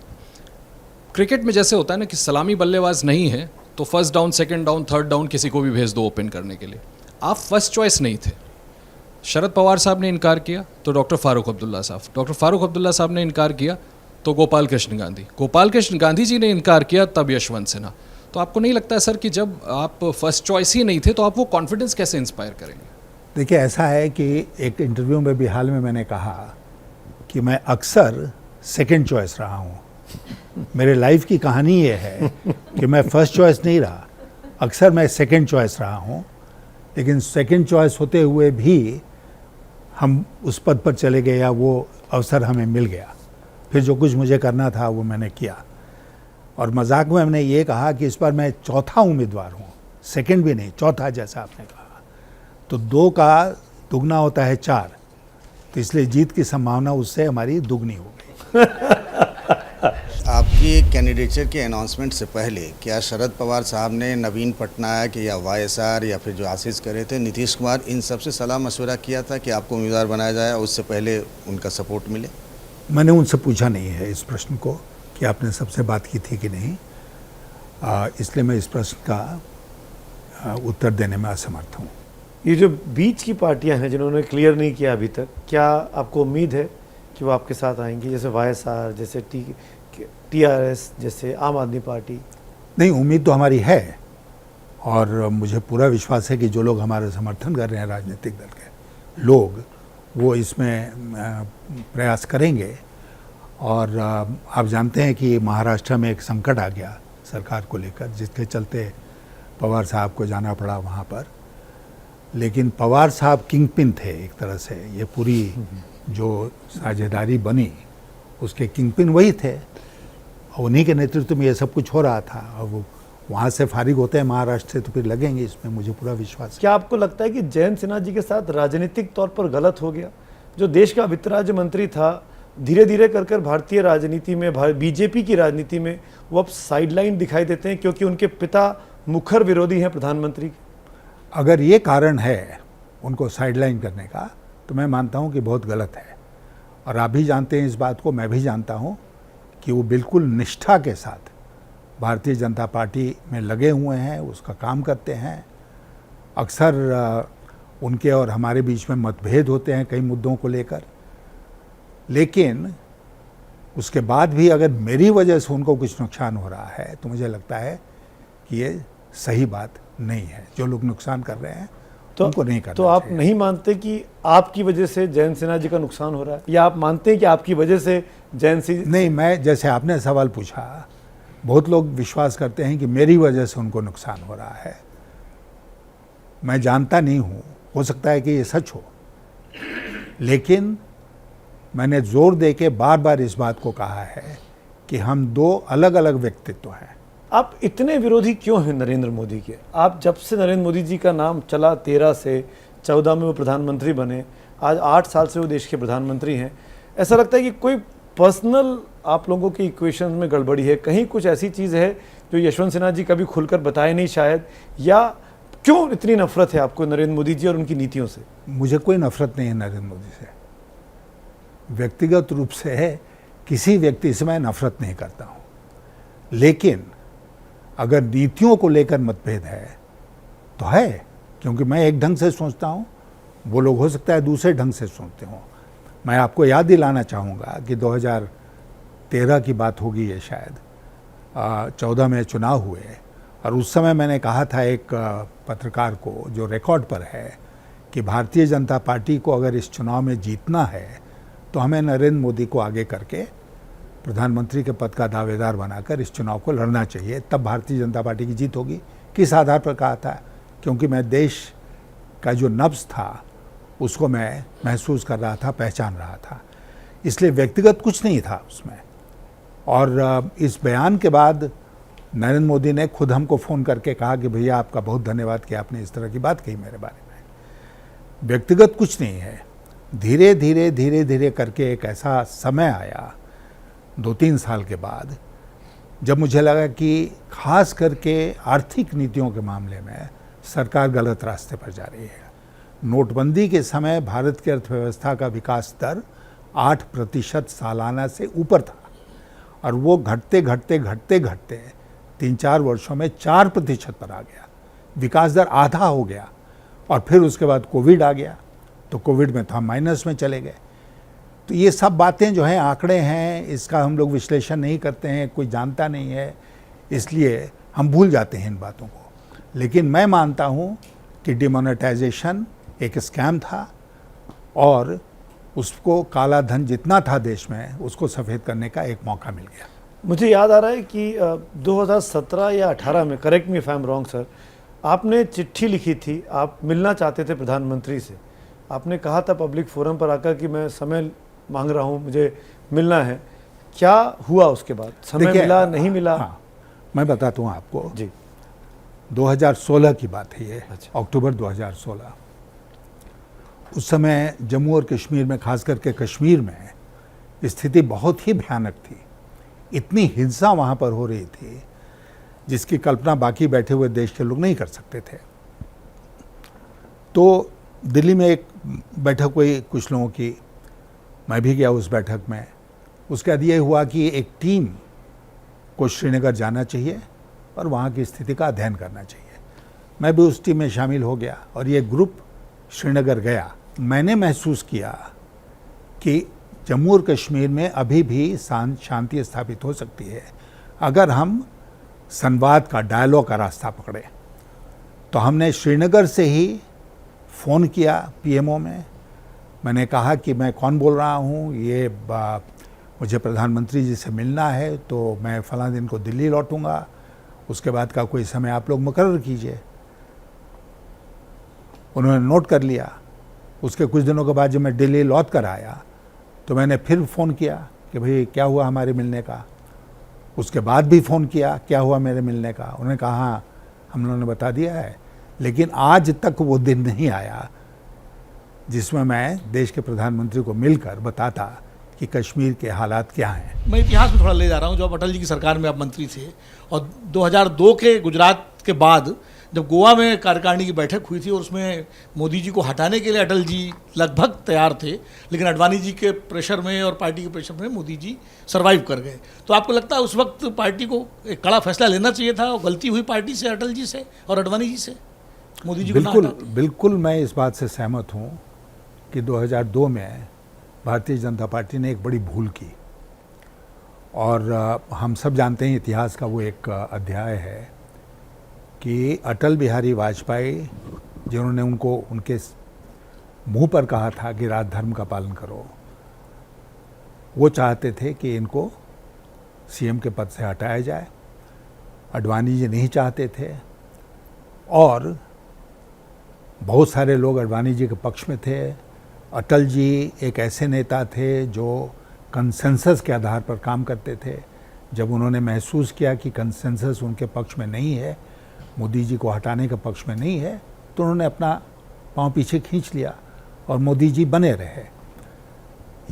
क्रिकेट में जैसे होता है ना कि सलामी बल्लेबाज नहीं है तो first down, second down, third down किसी को भी भेज दो ओपन करने के लिए। आप फर्स्ट चॉइस नहीं थे। शरद पवार साहब ने इनकार किया तो डॉक्टर फारूक अब्दुल्ला साहब ने इनकार किया तो गोपाल कृष्ण गांधी जी ने इनकार किया तब यशवंत सिन्हा। तो आपको नहीं लगता है सर कि जब आप फर्स्ट चॉइस ही नहीं थे तो आप वो कॉन्फिडेंस कैसे इंस्पायर करेंगे? देखिए, ऐसा है कि एक इंटरव्यू में भी हाल में मैंने कहा कि मैं अक्सर सेकंड चॉइस रहा हूँ। मेरे लाइफ की कहानी ये है कि मैं फर्स्ट चॉइस नहीं रहा, अक्सर मैं सेकंड चॉइस रहा हूँ। लेकिन सेकंड चॉइस होते हुए भी हम उस पद पर चले गए या वो अवसर हमें मिल गया। फिर जो कुछ मुझे करना था वो मैंने किया। और मजाक में हमने ये कहा कि इस बार मैं चौथा उम्मीदवार हूँ, सेकंड भी नहीं, चौथा, जैसा आपने कहा। तो 2 का दुगना होता है 4, तो इसलिए जीत की संभावना उससे हमारी दुगनी हो गई। आपकी कैंडिडेचर के अनाउंसमेंट से पहले क्या शरद पवार साहब ने नवीन पटनायक या वाईएसआर या फिर जो आशीष करे थे, नीतीश कुमार, इन सब से सलाह मशवरा किया था कि आपको उम्मीदवार बनाया जाए, उससे पहले उनका सपोर्ट मिले? मैंने उनसे पूछा नहीं है इस प्रश्न को कि आपने सबसे बात की थी कि नहीं, इसलिए मैं इस प्रश्न का उत्तर देने में असमर्थ हूँ। ये जो बीच की पार्टियां हैं जिन्होंने क्लियर नहीं किया अभी तक, क्या आपको उम्मीद है कि वो आपके साथ आएंगी? जैसे वाईएसआर, जैसे टीआरएस, जैसे आम आदमी पार्टी। नहीं, उम्मीद तो हमारी है और मुझे पूरा विश्वास है कि जो लोग हमारा समर्थन कर रहे हैं, राजनीतिक दल के लोग, वो इसमें प्रयास करेंगे। और आप जानते हैं कि महाराष्ट्र में एक संकट आ गया सरकार को लेकर, जिसके चलते पवार साहब को जाना पड़ा वहाँ पर। लेकिन पवार साहब किंग पिन थे एक तरह से। ये पूरी जो साझेदारी बनी उसके किंग पिन वही थे, उन्हीं के नेतृत्व में ये सब कुछ हो रहा था। और वो वहाँ से फारिग होते हैं महाराष्ट्र से तो फिर लगेंगे, इसमें मुझे पूरा विश्वास है। क्या आपको लगता है कि जयंत सिन्हा जी के साथ राजनीतिक तौर पर गलत हो गया? जो देश का वित्त राज्य मंत्री था, धीरे धीरे कर भारतीय राजनीति में, बीजेपी की राजनीति में वो अब साइडलाइन दिखाई देते हैं क्योंकि उनके पिता मुखर विरोधी हैं प्रधानमंत्री। अगर ये कारण है उनको साइडलाइन करने का, तो मैं मानता हूँ कि बहुत गलत है। और आप भी जानते हैं इस बात को, मैं भी जानता हूँ कि वो बिल्कुल निष्ठा के साथ भारतीय जनता पार्टी में लगे हुए हैं, उसका काम करते हैं। अक्सर उनके और हमारे बीच में मतभेद होते हैं कई मुद्दों को लेकर, लेकिन उसके बाद भी अगर मेरी वजह से उनको कुछ नुकसान हो रहा है तो मुझे लगता है कि ये सही बात नहीं है। जो लोग नुकसान कर रहे हैं तो उनको नहीं करना तो आप चाहिए। नहीं मानते कि आपकी वजह से जयंत सिन्हा जी का नुकसान हो रहा है, या आप मानते हैं कि आपकी वजह से जयंत सिंह? नहीं, मैं, जैसे आपने सवाल पूछा, बहुत लोग विश्वास करते हैं कि मेरी वजह से उनको नुकसान हो रहा है। मैं जानता नहीं हूँ, हो सकता है कि ये सच हो, लेकिन मैंने जोर दे के बार बार इस बात को कहा है कि हम 2 अलग अलग व्यक्तित्व हैं। आप इतने विरोधी क्यों हैं नरेंद्र मोदी के? आप जब से नरेंद्र मोदी जी का नाम चला, 13 से 14 में वो प्रधानमंत्री बने, आज 8 साल से वो देश के प्रधानमंत्री हैं, ऐसा लगता है कि कोई पर्सनल आप लोगों की इक्वेशन में गड़बड़ी है, कहीं कुछ ऐसी चीज़ है जो यशवंत सिन्हा जी कभी खुलकर बताए नहीं शायद, या क्यों इतनी नफरत है आपको नरेंद्र मोदी जी और उनकी नीतियों से? मुझे कोई नफरत नहीं है नरेंद्र मोदी से, व्यक्तिगत रूप से किसी व्यक्ति से मैं नफरत नहीं करता हूँ। लेकिन अगर नीतियों को लेकर मतभेद है तो है, क्योंकि मैं एक ढंग से सोचता हूँ, वो लोग हो सकता है दूसरे ढंग से सोचते हों। मैं आपको याद दिलाना चाहूँगा कि 2013 की बात होगी ये शायद, 14 में चुनाव हुए और उस समय मैंने कहा था एक पत्रकार को, जो रिकॉर्ड पर है, कि भारतीय जनता पार्टी को अगर इस चुनाव में जीतना है तो हमें नरेंद्र मोदी को आगे करके प्रधानमंत्री के पद का दावेदार बनाकर इस चुनाव को लड़ना चाहिए, तब भारतीय जनता पार्टी की जीत होगी। किस आधार पर कहा था? क्योंकि मैं देश का जो नब्ज़ था उसको मैं महसूस कर रहा था, पहचान रहा था, इसलिए व्यक्तिगत कुछ नहीं था उसमें। और इस बयान के बाद नरेंद्र मोदी ने खुद हमको फ़ोन करके कहा कि भैया आपका बहुत धन्यवाद कि आपने इस तरह की बात कही मेरे बारे में। व्यक्तिगत कुछ नहीं है। धीरे धीरे करके एक ऐसा समय आया 2-3 साल के बाद जब मुझे लगा कि खास करके आर्थिक नीतियों के मामले में सरकार गलत रास्ते पर जा रही है। नोटबंदी के समय भारत की अर्थव्यवस्था का विकास दर 8% सालाना से ऊपर था और वो घटते 3-4 वर्षों में 4% पर आ गया। विकास दर आधा हो गया और फिर उसके बाद कोविड आ गया, तो कोविड में तो हम माइनस में चले गए। तो ये सब बातें जो हैं, आंकड़े हैं, इसका हम लोग विश्लेषण नहीं करते हैं, कोई जानता नहीं है, इसलिए हम भूल जाते हैं इन बातों को। लेकिन मैं मानता हूँ कि डिमोनेटाइजेशन एक स्कैम था और उसको, काला धन जितना था देश में, उसको सफ़ेद करने का एक मौका मिल गया। मुझे याद आ रहा है कि 2017 या 18 में, correct me if I am wrong sir, आपने चिट्ठी लिखी थी, आप मिलना चाहते थे प्रधानमंत्री से। आपने कहा था पब्लिक फोरम पर आकर कि मैं समय मांग रहा हूँ, मुझे मिलना है। क्या हुआ उसके बाद? समय मिला, नहीं मिला? हाँ, मैं बताता हूँ आपको जी। 2016 की बात है ये। अच्छा। अक्टूबर 2016। उस समय जम्मू और कश्मीर में, खास करके कश्मीर में, स्थिति बहुत ही भयानक थी। इतनी हिंसा वहाँ पर हो रही थी जिसकी कल्पना बाकी बैठे हुए देश के लोग नहीं कर सकते थे। तो दिल्ली में एक बैठक हुई कुछ लोगों की, मैं भी गया उस बैठक में। उसके बाद ये हुआ कि एक टीम को श्रीनगर जाना चाहिए और वहाँ की स्थिति का अध्ययन करना चाहिए। मैं भी उस टीम में शामिल हो गया और ये ग्रुप श्रीनगर गया। मैंने महसूस किया कि जम्मू और कश्मीर में अभी भी शांति स्थापित हो सकती है अगर हम संवाद का, डायलॉग का रास्ता पकड़े। तो हमने श्रीनगर से ही फ़ोन किया पीएमओ में। मैंने कहा कि मैं कौन बोल रहा हूँ, ये मुझे प्रधानमंत्री जी से मिलना है, तो मैं फ़लाँ दिन को दिल्ली लौटूंगा, उसके बाद का कोई समय आप लोग मुकर्रर कीजिए। उन्होंने नोट कर लिया। उसके कुछ दिनों के बाद जब मैं दिल्ली लौट कर आया तो मैंने फिर फ़ोन किया कि भाई क्या हुआ हमारे मिलने का। उसके बाद भी फ़ोन किया, क्या हुआ मेरे मिलने का। उन्होंने कहा हाँ, हम लोगों ने बता दिया है। लेकिन आज तक वो दिन नहीं आया जिसमें मैं देश के प्रधानमंत्री को मिलकर बताता कि कश्मीर के हालात क्या हैं। मैं इतिहास में थोड़ा ले जा रहा हूँ। जब अटल जी की सरकार में आप मंत्री थे और 2002 के गुजरात के बाद जब गोवा में कार्यकारिणी की बैठक हुई थी और उसमें मोदी जी को हटाने के लिए अटल जी लगभग तैयार थे, लेकिन अडवाणी जी के प्रेशर में और पार्टी के प्रेशर में मोदी जी सरवाइव कर गए। तो आपको लगता है उस वक्त पार्टी को एक कड़ा फैसला लेना चाहिए था और गलती हुई पार्टी से, अटल जी से और अडवाणी जी से, मोदी जी को? बिल्कुल मैं इस बात से सहमत हूँ कि 2002 में भारतीय जनता पार्टी ने एक बड़ी भूल की और हम सब जानते हैं इतिहास का वो एक अध्याय है कि अटल बिहारी वाजपेयी जिन्होंने उनके मुंह पर कहा था कि राज धर्म का पालन करो, वो चाहते थे कि इनको सीएम के पद से हटाया जाए। अडवाणी जी नहीं चाहते थे और बहुत सारे लोग अडवाणी जी के पक्ष में थे। अटल जी एक ऐसे नेता थे जो कंसेंसस के आधार पर काम करते थे। जब उन्होंने महसूस किया कि कंसेंसस उनके पक्ष में नहीं है, मोदी जी को हटाने के पक्ष में नहीं है, तो उन्होंने अपना पांव पीछे खींच लिया और मोदी जी बने रहे।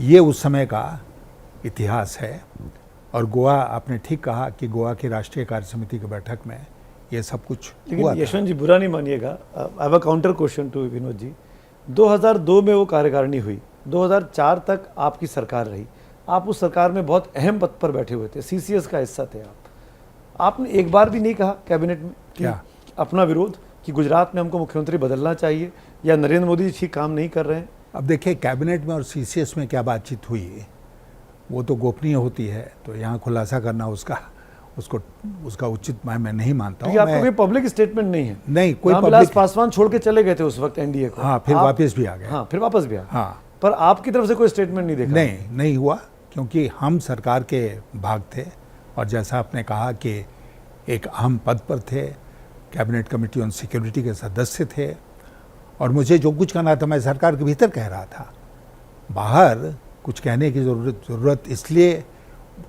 ये उस समय का इतिहास है। और गोवा, आपने ठीक कहा कि गोवा की राष्ट्रीय कार्य समिति की बैठक में ये सब कुछ हुआ। लेकिन यशवंत जी बुरा नहीं मानिएगा, I have a counter question to Vinod ji. 2002 में वो कार्यकारिणी हुई, 2004 तक आपकी सरकार रही, आप उस सरकार में बहुत अहम पद पर बैठे हुए थे, सीसीएस का हिस्सा थे आप। आपने एक बार भी नहीं कहा कैबिनेट में कि क्या? अपना विरोध कि गुजरात में हमको मुख्यमंत्री बदलना चाहिए या नरेंद्र मोदी जी ठीक काम नहीं कर रहे हैं? अब देखिए, कैबिनेट में और सीसीएस में क्या बातचीत हुई वो तो गोपनीय होती है, तो यहाँ खुलासा करना उसका उचित मैं नहीं मानता हूँ। आपको कोई पब्लिक स्टेटमेंट नहीं है? नहीं, कोई रामविलास पासवान छोड़ के चले गए थे उस वक्त एनडीए को। हाँ, फिर वापस भी आ गए। हाँ, फिर वापस भी आ गए। हाँ, पर आपकी तरफ से कोई स्टेटमेंट नहीं देखा? नहीं हुआ, क्योंकि हम सरकार के भाग थे और जैसा आपने कहा कि एक अहम पद पर थे, कैबिनेट कमेटी ऑन सिक्योरिटी के सदस्य थे, और मुझे जो कुछ कहना था मैं सरकार के भीतर कह रहा था। बाहर कुछ कहने की ज़रूरत इसलिए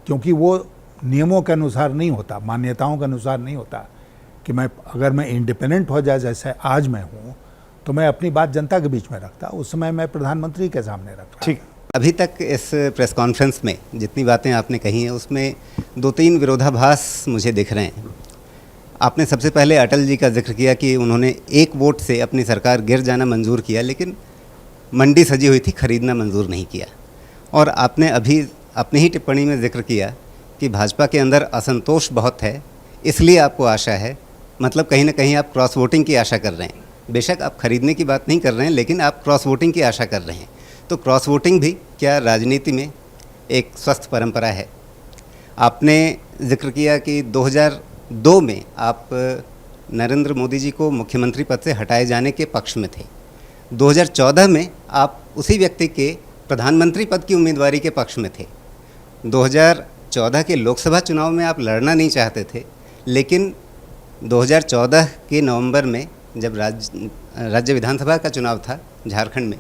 क्योंकि वो नियमों के अनुसार नहीं होता, मान्यताओं के अनुसार नहीं होता कि अगर मैं इंडिपेंडेंट हो जाए जैसे आज मैं हूँ, तो मैं अपनी बात जनता के बीच में रखता। उस समय मैं प्रधानमंत्री के सामने रखता। ठीक। अभी तक इस प्रेस कॉन्फ्रेंस में जितनी बातें आपने कही हैं उसमें 2-3 विरोधाभास मुझे दिख रहे हैं। आपने सबसे पहले अटल जी का जिक्र किया कि उन्होंने 1 वोट से अपनी सरकार गिर जाना मंजूर किया, लेकिन मंडी सजी हुई थी, खरीदना मंजूर नहीं किया। और आपने अभी अपनी ही टिप्पणी में जिक्र किया कि भाजपा के अंदर असंतोष बहुत है, इसलिए आपको आशा है, मतलब कहीं ना कहीं आप क्रॉस वोटिंग की आशा कर रहे हैं। बेशक आप खरीदने की बात नहीं कर रहे हैं, लेकिन आप क्रॉस वोटिंग की आशा कर रहे हैं। तो क्रॉस वोटिंग भी क्या राजनीति में एक स्वस्थ परंपरा है? आपने जिक्र किया कि 2002 में आप नरेंद्र मोदी जी को मुख्यमंत्री पद से हटाए जाने के पक्ष में थे। 2014 में आप उसी व्यक्ति के प्रधानमंत्री पद की उम्मीदवारी के पक्ष में थे। 2014 के लोकसभा चुनाव में आप लड़ना नहीं चाहते थे, लेकिन 2014 के नवंबर में जब राज्य विधानसभा का चुनाव था झारखंड में,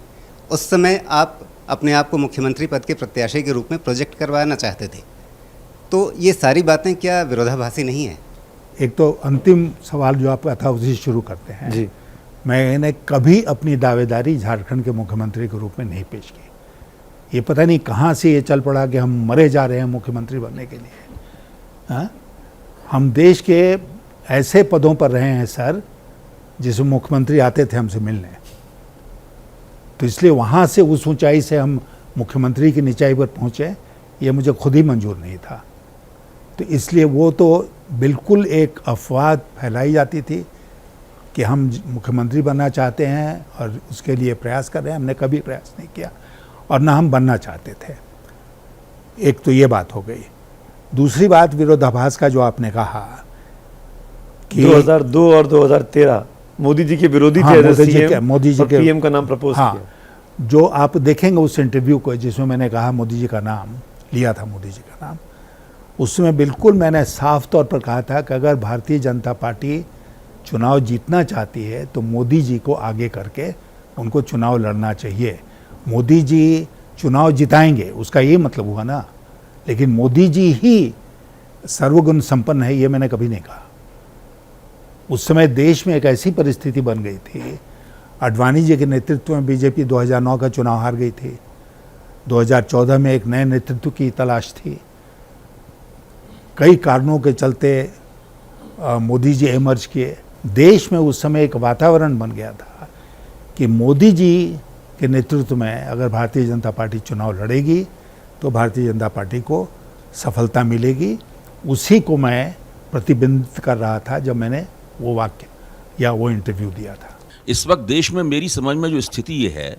उस समय आप अपने आप को मुख्यमंत्री पद के प्रत्याशी के रूप में प्रोजेक्ट करवाना चाहते थे। तो ये सारी बातें क्या विरोधाभासी नहीं है? एक तो अंतिम सवाल जो आपका था उसी से शुरू करते हैं जी। मैंने कभी अपनी दावेदारी झारखंड के मुख्यमंत्री के रूप में नहीं पेश की। ये पता नहीं कहाँ से ये चल पड़ा कि हम मरे जा रहे हैं मुख्यमंत्री बनने के लिए। हाँ, हम देश के ऐसे पदों पर रहे हैं सर जिसमें मुख्यमंत्री आते थे हमसे मिलने, तो इसलिए वहाँ से उस ऊंचाई से हम मुख्यमंत्री की निचाई पर पहुँचे, ये मुझे खुद ही मंजूर नहीं था। तो इसलिए वो तो बिल्कुल एक अफवाह फैलाई जाती थी कि हम मुख्यमंत्री बनना चाहते हैं और उसके लिए प्रयास कर रहे हैं। हमने कभी प्रयास नहीं किया और ना हम बनना चाहते थे। एक तो ये बात हो गई। दूसरी बात विरोधाभास का जो आपने कहा कि 2002 और 2013 मोदी जी के विरोधी थे, मोदी जी के पीएम का नाम प्रपोज किया। जो आप देखेंगे उस इंटरव्यू को जिसमें मैंने कहा मोदी जी का नाम लिया था, मोदी जी का नाम, उसमें बिल्कुल मैंने साफ तौर पर कहा था कि अगर भारतीय जनता पार्टी चुनाव जीतना चाहती है तो मोदी जी को आगे करके उनको चुनाव लड़ना चाहिए। मोदी जी चुनाव जिताएंगे उसका ये मतलब हुआ ना, लेकिन मोदी जी ही सर्वगुण संपन्न है ये मैंने कभी नहीं कहा। उस समय देश में एक ऐसी परिस्थिति बन गई थी, आडवाणी जी के नेतृत्व में बीजेपी 2009 का चुनाव हार गई थी। 2014 में एक नए नेतृत्व की तलाश थी। कई कारणों के चलते मोदी जी इमर्ज किए। देश में उस समय एक वातावरण बन गया था कि मोदी जी के नेतृत्व में अगर भारतीय जनता पार्टी चुनाव लड़ेगी तो भारतीय जनता पार्टी को सफलता मिलेगी। उसी को मैं प्रतिबिंबित कर रहा था जब मैंने वो वाक्य या वो इंटरव्यू दिया था। इस वक्त देश में मेरी समझ में जो स्थिति ये है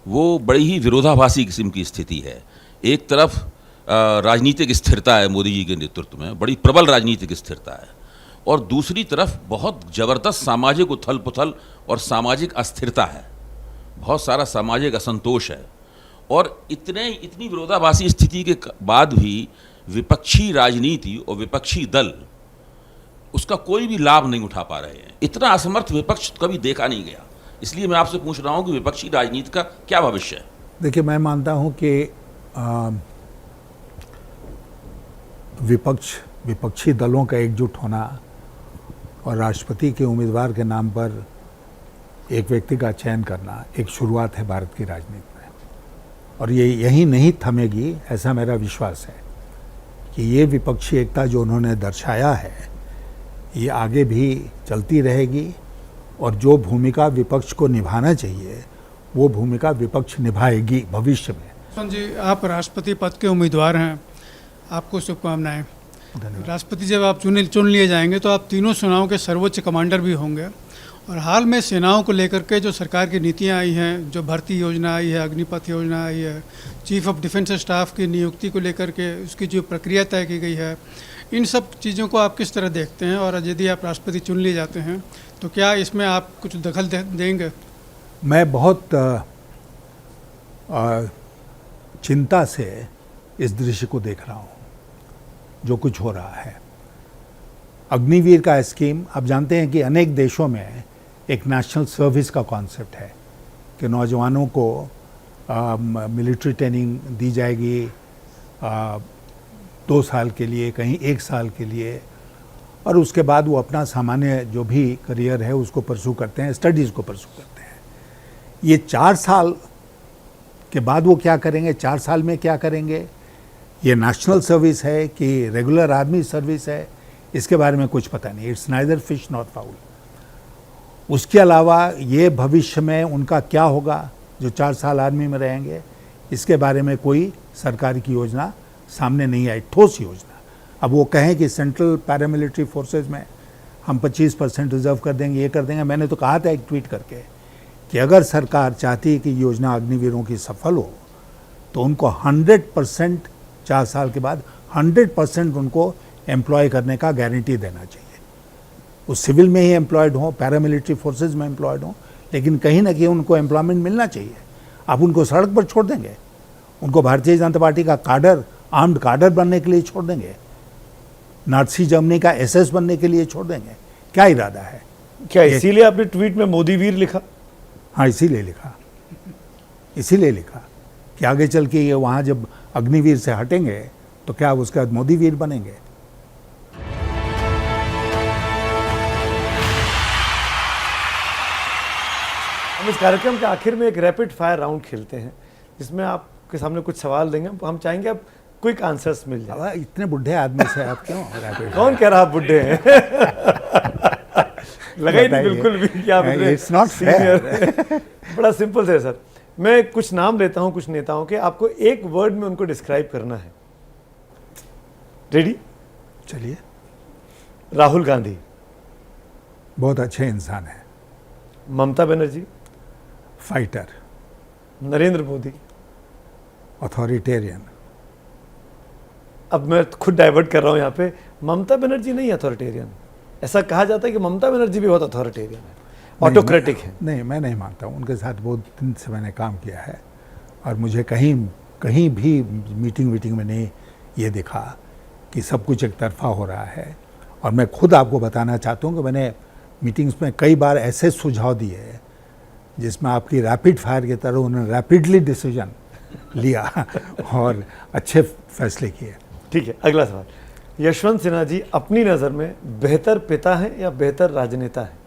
वो बड़ी ही विरोधाभासी किस्म की स्थिति है। एक तरफ राजनीतिक स्थिरता है मोदी जी के नेतृत्व में, बड़ी प्रबल राजनीतिक स्थिरता है, और दूसरी तरफ बहुत ज़बरदस्त सामाजिक उथल पुथल और सामाजिक अस्थिरता है, बहुत सारा सामाजिक असंतोष है। और इतनी विरोधाभासी स्थिति के बाद भी विपक्षी राजनीति और विपक्षी दल उसका कोई भी लाभ नहीं उठा पा रहे हैं। इतना असमर्थ विपक्ष कभी देखा नहीं गया। इसलिए मैं आपसे पूछ रहा हूं कि विपक्षी राजनीति का क्या भविष्य है? देखिए, मैं मानता हूं कि विपक्षी दलों का एकजुट होना और राष्ट्रपति के उम्मीदवार के नाम पर एक व्यक्ति का चयन करना एक शुरुआत है भारत की राजनीति में, और ये यही नहीं थमेगी, ऐसा मेरा विश्वास है कि ये विपक्षी एकता जो उन्होंने दर्शाया है ये आगे भी चलती रहेगी, और जो भूमिका विपक्ष को निभाना चाहिए वो भूमिका विपक्ष निभाएगी भविष्य में। जी, आप राष्ट्रपति पद के उम्मीदवार हैं, आपको शुभकामनाएं। राष्ट्रपति जब आप चुन लिए जाएंगे तो आप तीनों सेनाओं के सर्वोच्च कमांडर भी होंगे, और हाल में सेनाओं को लेकर के जो सरकार की नीतियां आई हैं, जो भर्ती योजना आई है, अग्निपथ योजना आई है, चीफ ऑफ डिफेंस स्टाफ की नियुक्ति को लेकर के उसकी जो प्रक्रिया तय की गई है, इन सब चीज़ों को आप किस तरह देखते हैं, और यदि आप राष्ट्रपति चुन लिए जाते हैं तो क्या इसमें आप कुछ दखल देंगे? मैं बहुत चिंता से इस दृश्य को देख रहा हूँ जो कुछ हो रहा है। अग्निवीर का स्कीम, आप जानते हैं कि अनेक देशों में एक नेशनल सर्विस का कॉन्सेप्ट है कि नौजवानों को मिलिट्री ट्रेनिंग दी जाएगी 2 साल के लिए, कहीं 1 साल के लिए, और उसके बाद वो अपना सामान्य जो भी करियर है उसको परसू करते हैं, स्टडीज़ को परसू करते हैं। ये 4 साल के बाद वो क्या करेंगे, 4 साल में क्या करेंगे, ये नेशनल सर्विस है कि रेगुलर आर्मी सर्विस है, इसके बारे में कुछ पता नहीं। It's neither fish not foul. उसके अलावा ये भविष्य में उनका क्या होगा जो 4 साल आर्मी में रहेंगे, इसके बारे में कोई सरकार की योजना सामने नहीं आई, ठोस योजना। अब वो कहें कि सेंट्रल पैरामिलिट्री फोर्सेस में हम 25% रिजर्व कर देंगे, ये कर देंगे। मैंने तो कहा था एक ट्वीट करके कि अगर सरकार चाहती है कि योजना अग्निवीरों की सफल हो तो उनको 100% 4 साल के बाद 100% उनको एम्प्लॉय करने का गारंटी देना चाहिए। वो सिविल में ही एम्प्लॉयड हों, पैरामिलिट्री फोर्सेज में एम्प्लॉयड हों, लेकिन कहीं ना कहीं उनको एम्प्लॉयमेंट मिलना चाहिए। आप उनको सड़क पर छोड़ देंगे, उनको भारतीय जनता पार्टी का काडर, आर्म्ड काडर बनने के लिए छोड़ देंगे, नाज़ी जर्मनी का एसएस बनने के लिए छोड़ देंगे? क्या इरादा है? क्या इसीलिए आपने ट्वीट में मोदी वीर लिखा? हाँ, इसीलिए लिखा कि आगे चल के ये वहाँ जब अग्निवीर से हटेंगे तो क्या उसके बाद मोदी वीर बनेंगे। हम इस कार्यक्रम के आखिर में एक रैपिड फायर राउंड खेलते हैं जिसमें आपके सामने कुछ सवाल देंगे, हम चाहेंगे आप क्विक आंसर्स मिल जाए। इतने बुढ़े आदमी से आप क्यों रैपिड? कौन कह रहा आप बुढ़े हैं? लगा ही नहीं बिल्कुल भी कि आप इट्स नॉट फेयर। बड़ा सिंपल है सर। मैं कुछ नाम लेता हूं कुछ नेताओं के, आपको एक वर्ड में उनको डिस्क्राइब करना है। रेडी? चलिए। राहुल गांधी बहुत अच्छे इंसान है। ममता बनर्जी फाइटर। नरेंद्र मोदी अथॉरिटेरियन। अब मैं खुद डाइवर्ट कर रहा हूं यहाँ पे, ममता बनर्जी नहीं अथॉरिटेरियन। ऐसा कहा जाता है कि ममता बनर्जी भी बहुत अथॉरिटेरियन है, ऑटोक्रेटिक है। नहीं, मैं नहीं मानता हूँ। उनके साथ बहुत दिन से मैंने काम किया है और मुझे कहीं भी मीटिंग में नहीं ये दिखा कि सब कुछ एक तरफा हो रहा है। और मैं खुद आपको बताना चाहता हूँ कि मैंने मीटिंग्स में कई बार ऐसे सुझाव दिए जिसमें आपकी रैपिड फायर की तरह उन्होंने रैपिडली डिसीजन लिया और अच्छे फैसले किए। ठीक है, अगला सवाल। यशवंत सिन्हा जी अपनी नज़र में बेहतर पिता हैं या बेहतर राजनेता हैं?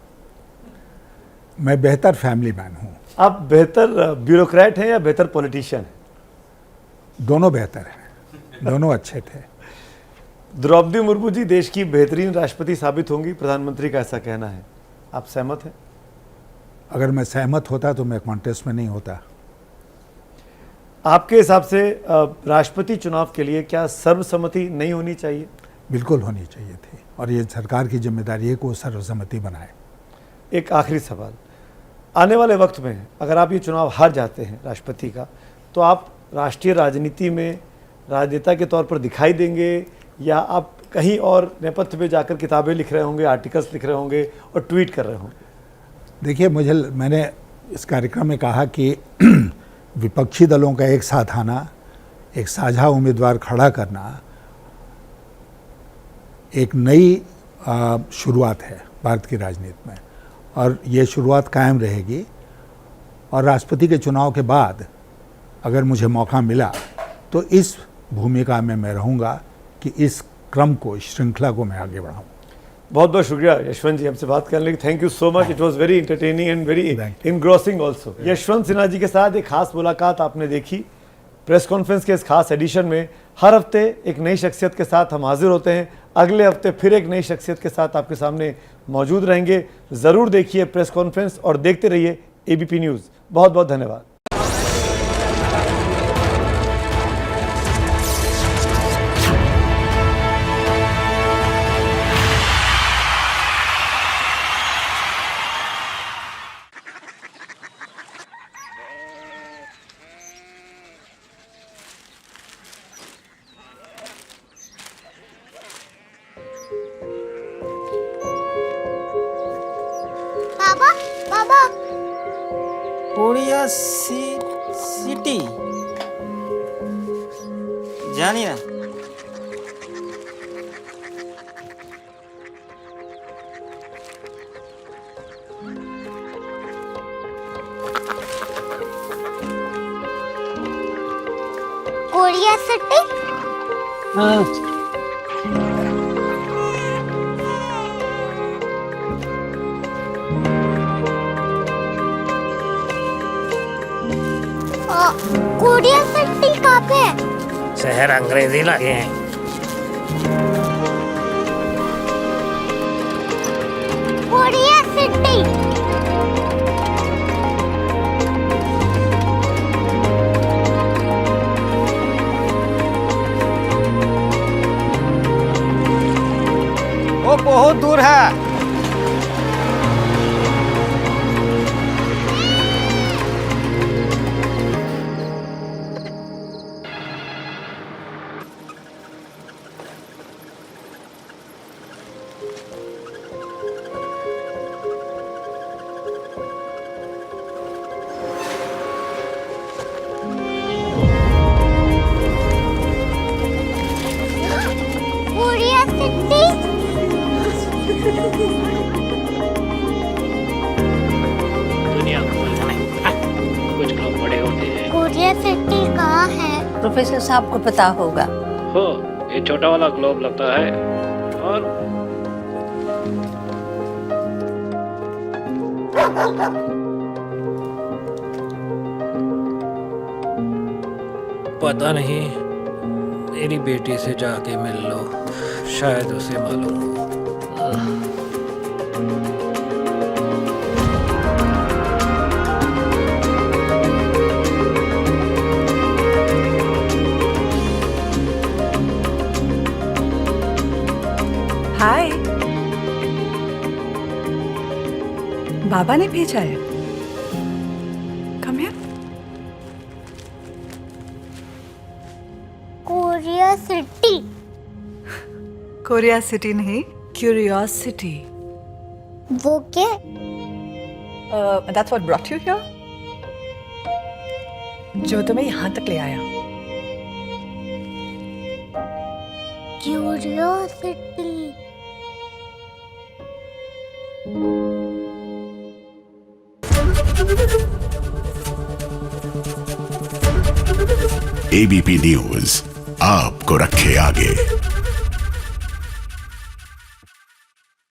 मैं बेहतर फैमिली मैन हूँ। आप बेहतर ब्यूरोक्रेट हैं या बेहतर पॉलिटिशियन हैं? दोनों बेहतर हैं, दोनों अच्छे थे। द्रौपदी मुर्मू जी देश की बेहतरीन राष्ट्रपति साबित होंगी, प्रधानमंत्री का ऐसा कहना है, आप सहमत हैं? अगर मैं सहमत होता तो मैं कॉन्टेस्ट में नहीं होता। आपके हिसाब से राष्ट्रपति चुनाव के लिए क्या सर्वसम्मति नहीं होनी चाहिए? बिल्कुल होनी चाहिए थी, और ये सरकार की जिम्मेदारी है कि वो सर्वसम्मति बनाए। एक आखिरी सवाल, आने वाले वक्त में अगर आप ये चुनाव हार जाते हैं राष्ट्रपति का, तो आप राष्ट्रीय राजनीति में राजनेता के तौर पर दिखाई देंगे या आप कहीं और नेपथ्य में जाकर किताबें लिख रहे होंगे, आर्टिकल्स लिख रहे होंगे और ट्वीट कर रहे होंगे? देखिए, मैंने इस कार्यक्रम में कहा कि विपक्षी दलों का एक साथ आना, एक साझा उम्मीदवार खड़ा करना एक नई शुरुआत है भारत की राजनीति में, और ये शुरुआत कायम रहेगी। और राष्ट्रपति के चुनाव के बाद अगर मुझे मौका मिला तो इस भूमिका में मैं रहूँगा कि इस क्रम को, इस श्रृंखला को मैं आगे बढ़ाऊँ। बहुत बहुत शुक्रिया यशवंत जी हमसे बात करने के। Thank you so much, it was very entertaining and very engrossing also. Yashwant Sinha ji के साथ एक खास मुलाकात आपने देखी। प्रेस कॉन्फ्रेंस के इस खास एडिशन में हर हफ्ते एक नई शख्सियत के साथ हम हाजिर होते हैं। अगले हफ्ते फिर एक नई शख्सियत के साथ आपके सामने मौजूद रहेंगे। ज़रूर देखिए प्रेस कॉन्फ्रेंस और देखते रहिए एबीपी न्यूज़। बहुत बहुत धन्यवाद। कोरिया सिटी जानी ना। Korea city? हाँ। कोरिया सिटी कहाँ पे है? शहर अंग्रेजी लगे हैं। Korea city. वो बहुत दूर है। Korea city? दुनिया कुछ लोग बड़े होते हैं। कोरिया सिटी कहाँ है? प्रोफेसर साहब को पता होगा। हो, ये छोटा वाला ग्लोब लगता है। और पता नहीं, मेरी बेटी से जाके मिल लो, शायद उसे मालूम हो। हाय, बाबा ने भेजा है। Come here. Korea city. Korea city नहीं, क्यूरियोसिटी। वो क्या? That's what brought you here? जो तुम्हें यहाँ तक ले आया। क्यूरियोसिटी। ABP न्यूज आपको रखे आगे।